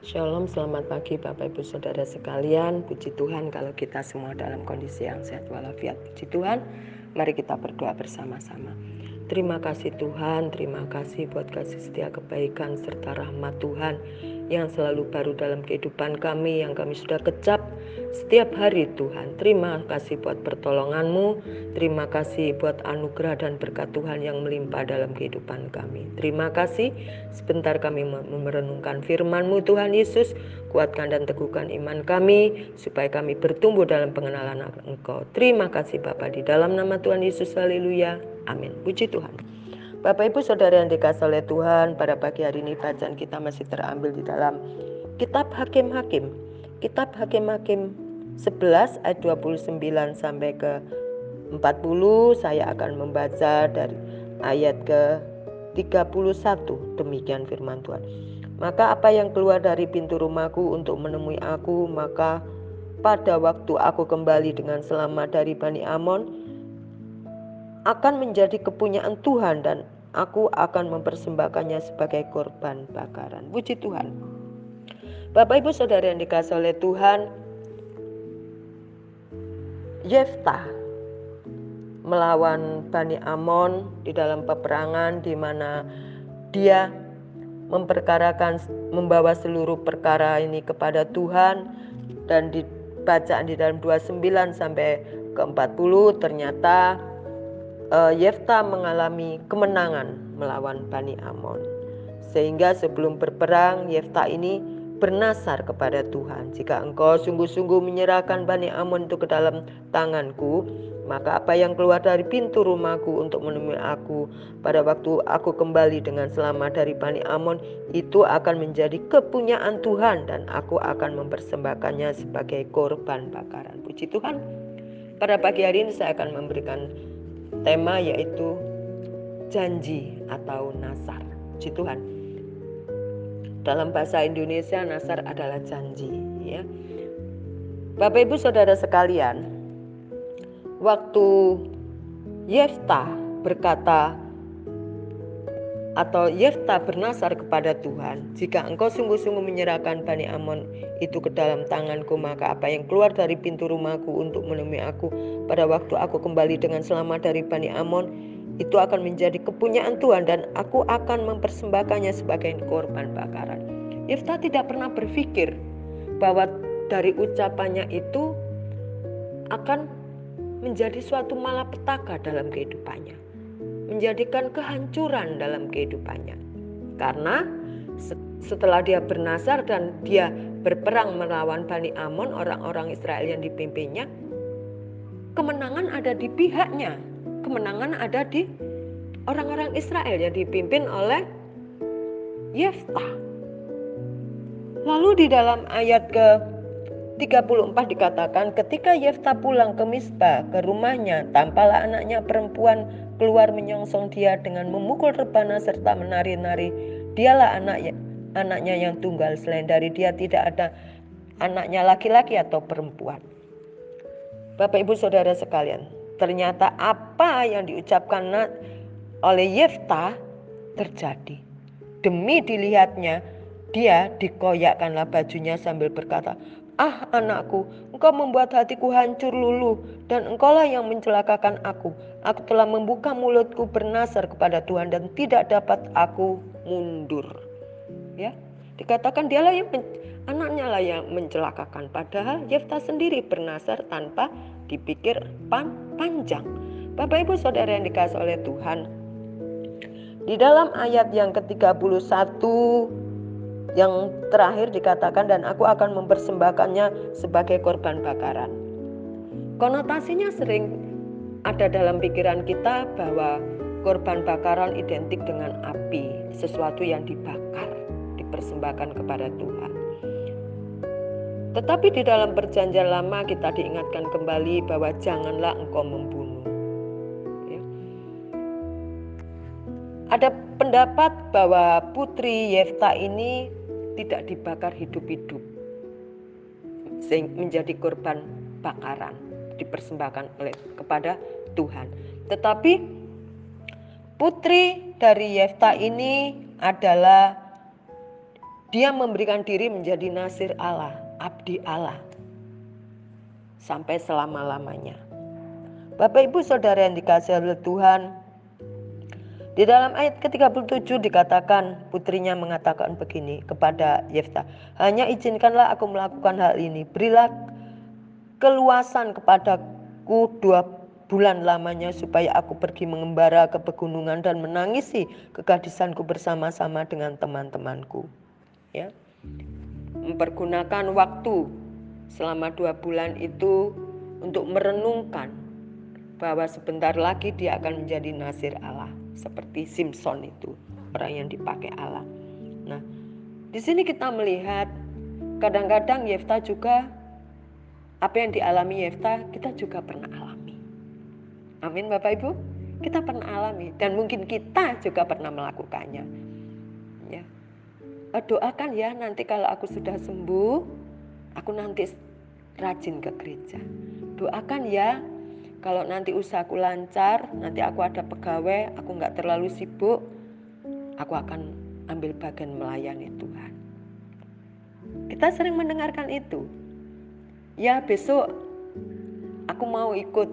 Shalom, selamat pagi Bapak Ibu Saudara sekalian. Puji Tuhan kalau kita semua dalam kondisi yang sehat walafiat. Puji Tuhan, mari kita berdoa bersama-sama. Terima kasih Tuhan, terima kasih buat kasih setia kebaikan serta rahmat Tuhan yang selalu baru dalam kehidupan kami, yang kami sudah kecap setiap hari Tuhan. Terima kasih buat pertolongan-Mu, terima kasih buat anugerah dan berkat Tuhan yang melimpah dalam kehidupan kami. Terima kasih, sebentar kami merenungkan firman-Mu Tuhan Yesus, kuatkan dan teguhkan iman kami, supaya kami bertumbuh dalam pengenalan Engkau. Terima kasih Bapa, di dalam nama Tuhan Yesus, haleluya, amin. Puji Tuhan. Bapak Ibu Saudara yang dikasihi oleh Tuhan, pada pagi hari ini bacaan kita masih terambil di dalam Kitab Hakim-Hakim. Kitab Hakim-Hakim 11 ayat 29 sampai ke 40. Saya akan membaca dari ayat ke 31. Demikian firman Tuhan. Maka apa yang keluar dari pintu rumahku untuk menemui aku, maka pada waktu aku kembali dengan selamat dari Bani Amon, akan menjadi kepunyaan Tuhan dan aku akan mempersembahkannya sebagai korban bakaran. Puji Tuhan. Bapak Ibu Saudara yang dikasihi oleh Tuhan, Yeftah melawan Bani Amon di dalam peperangan di mana dia membawa seluruh perkara ini kepada Tuhan, dan di bacaan di dalam 29 sampai ke 40 ternyata Yeftah mengalami kemenangan melawan Bani Amon. Sehingga sebelum berperang Yeftah ini bernasar kepada Tuhan, jika engkau sungguh-sungguh menyerahkan Bani Amon itu ke dalam tanganku, maka apa yang keluar dari pintu rumahku untuk menemui aku pada waktu aku kembali dengan selamat dari Bani Amon, itu akan menjadi kepunyaan Tuhan dan aku akan mempersembahkannya sebagai korban bakaran. Puji Tuhan. Pada pagi hari ini saya akan memberikan tema yaitu janji atau nasar. Puji Tuhan. Dalam bahasa Indonesia nasar adalah janji, ya. Bapak Ibu Saudara sekalian, waktu Yeftah berkata atau Yeftah bernasar kepada Tuhan, jika engkau sungguh-sungguh menyerahkan Bani Amon itu ke dalam tanganku, maka apa yang keluar dari pintu rumahku untuk menemui aku pada waktu aku kembali dengan selamat dari Bani Amon, itu akan menjadi kepunyaan Tuhan dan aku akan mempersembahkannya sebagai korban bakaran. Yeftah tidak pernah berpikir bahwa dari ucapannya itu akan menjadi suatu malapetaka dalam kehidupannya, menjadikan kehancuran dalam kehidupannya. Karena setelah dia bernasar dan dia berperang melawan Bani Amon, orang-orang Israel yang dipimpinnya, kemenangan ada di pihaknya. Kemenangan ada di orang-orang Israel yang dipimpin oleh Yeftah. Lalu di dalam ayat ke 34 dikatakan, ketika Yeftah pulang ke Mispa ke rumahnya, tampaklah anaknya perempuan keluar menyongsong dia dengan memukul rebana serta menari-nari. Dialah anaknya yang tunggal, selain dari dia tidak ada anaknya laki-laki atau perempuan. Bapak Ibu Saudara sekalian, ternyata apa yang diucapkan oleh Yeftah terjadi. Demi dilihatnya, dia dikoyakkanlah bajunya sambil berkata, "Ah anakku, engkau membuat hatiku hancur luluh, dan engkaulah yang mencelakakan aku. Aku telah membuka mulutku bernasar kepada Tuhan dan tidak dapat aku mundur." Ya, dikatakan dialah yang anaknya lah yang mencelakakan, padahal Yeftah sendiri bernasar tanpa dipikir panjang. Bapak Ibu Saudara yang dikasihi oleh Tuhan, di dalam ayat yang ke-31 yang terakhir dikatakan, dan aku akan mempersembahkannya sebagai korban bakaran. Konotasinya sering ada dalam pikiran kita bahwa korban bakaran identik dengan api, sesuatu yang dibakar, dipersembahkan kepada Tuhan. Tetapi di dalam perjanjian lama kita diingatkan kembali bahwa janganlah engkau membunuh. Ya. Ada pendapat bahwa putri Yeftah ini tidak dibakar hidup-hidup, sehingga menjadi korban bakaran, dipersembahkan kepada Tuhan. Tetapi putri dari Yeftah ini adalah dia memberikan diri menjadi nasir Allah, abdi Allah, sampai selama-lamanya. Bapak Ibu Saudara yang dikasihi oleh Tuhan, di dalam ayat ke-37 dikatakan, putrinya mengatakan begini kepada Yefta, hanya izinkanlah aku melakukan hal ini, berilah keluasan kepadaku 2 bulan lamanya supaya aku pergi mengembara ke pegunungan dan menangisi kegadisanku bersama-sama dengan teman-temanku. Ya, mempergunakan waktu selama 2 bulan itu untuk merenungkan bahwa sebentar lagi dia akan menjadi nasir Allah, seperti Simpson itu, orang yang dipakai Allah. Nah, di sini kita melihat kadang-kadang Yefta juga, apa yang dialami Yefta kita juga pernah alami. Amin Bapak Ibu, kita pernah alami dan mungkin kita juga pernah melakukannya. Ya, doakan ya nanti kalau aku sudah sembuh, aku nanti rajin ke gereja. Doakan ya kalau nanti usahaku lancar, nanti aku ada pegawai, aku gak terlalu sibuk, aku akan ambil bagian melayani Tuhan. Kita sering mendengarkan itu. Ya besok aku mau ikut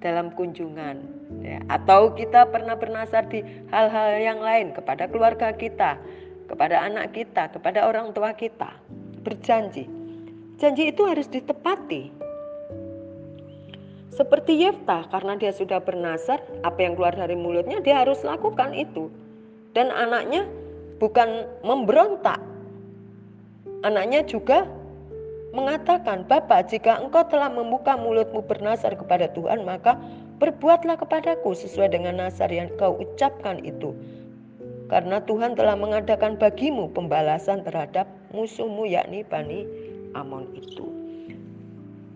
dalam kunjungan. Ya, atau kita pernah bernasar di hal-hal yang lain kepada keluarga kita, kepada anak kita, kepada orang tua kita. Berjanji. Janji itu harus ditepati. Seperti Yefta, karena dia sudah bernasar, apa yang keluar dari mulutnya dia harus lakukan itu. Dan anaknya bukan memberontak. Anaknya juga mengatakan, Bapak, jika engkau telah membuka mulutmu bernasar kepada Tuhan, maka berbuatlah kepadaku sesuai dengan nasar yang kau ucapkan itu. Karena Tuhan telah mengadakan bagimu pembalasan terhadap musuhmu, yakni Bani Amon itu.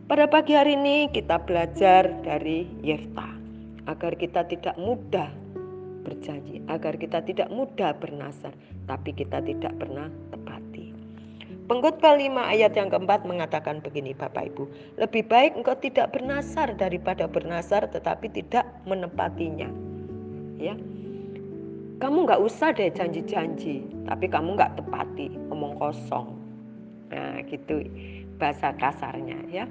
Pada pagi hari ini kita belajar dari Yefta agar kita tidak mudah berjanji, agar kita tidak mudah bernasar, tapi kita tidak pernah tepati. Pengkhotbah 5 ayat yang keempat mengatakan begini Bapak Ibu, lebih baik engkau tidak bernasar daripada bernasar tetapi tidak menepatinya. Ya, kamu gak usah deh janji-janji, tapi kamu gak tepati, omong kosong. Nah gitu bahasa kasarnya ya.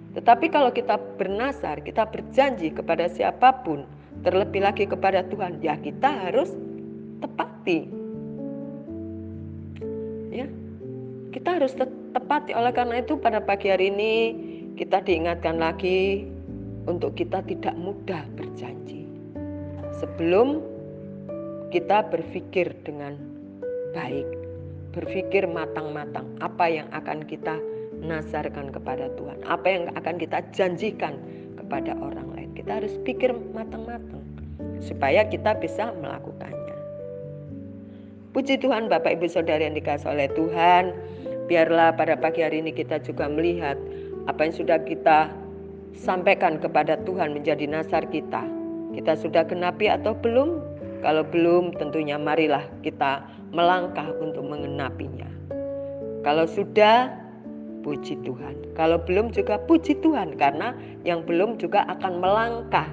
Tetapi kalau kita bernasar, kita berjanji kepada siapapun, terlebih lagi kepada Tuhan, ya kita harus tepati. Ya, kita harus tepati. Oleh karena itu pada pagi hari ini kita diingatkan lagi untuk kita tidak mudah berjanji. Sebelum kita berpikir dengan baik, berpikir matang-matang apa yang akan kita nasarkan kepada Tuhan, apa yang akan kita janjikan kepada orang lain. Kita harus pikir matang-matang supaya kita bisa melakukannya. Puji Tuhan Bapak Ibu Saudara yang dikasihi oleh Tuhan, biarlah pada pagi hari ini kita juga melihat apa yang sudah kita sampaikan kepada Tuhan menjadi nasar kita. Kita sudah genapi atau belum? Kalau belum, tentunya marilah kita melangkah untuk mengenapinya. Kalau sudah, puji Tuhan. Kalau belum juga puji Tuhan, karena yang belum juga akan melangkah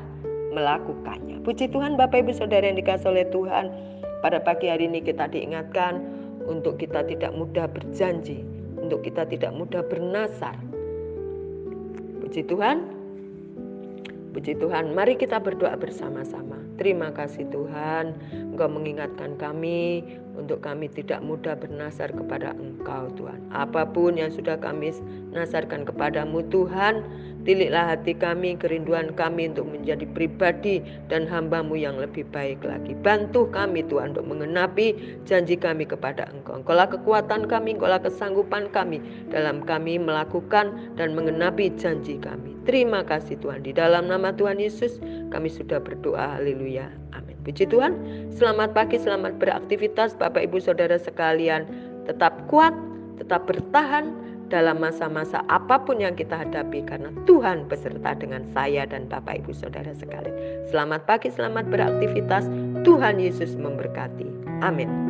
melakukannya. Puji Tuhan Bapak Ibu Saudara yang dikasihi oleh Tuhan, pada pagi hari ini kita diingatkan untuk kita tidak mudah berjanji, untuk kita tidak mudah bernasar. Puji Tuhan. Puji Tuhan, mari kita berdoa bersama-sama. Terima kasih Tuhan, Engkau mengingatkan kami untuk kami tidak mudah bernasar kepada Engkau Tuhan. Apapun yang sudah kami nasarkan kepadamu Tuhan, tiliklah hati kami, kerinduan kami untuk menjadi pribadi dan hamba-Mu yang lebih baik lagi. Bantu kami Tuhan untuk mengenapi janji kami kepada Engkau. Engkaulah kekuatan kami, Engkaulah kesanggupan kami dalam kami melakukan dan mengenapi janji kami. Terima kasih Tuhan, di dalam nama Tuhan Yesus kami sudah berdoa, haleluya, amin. Puji Tuhan, selamat pagi, selamat beraktivitas Bapak Ibu Saudara sekalian. Tetap kuat, tetap bertahan dalam masa-masa apapun yang kita hadapi, karena Tuhan beserta dengan saya dan Bapak Ibu Saudara sekalian. Selamat pagi, selamat beraktivitas, Tuhan Yesus memberkati, amin.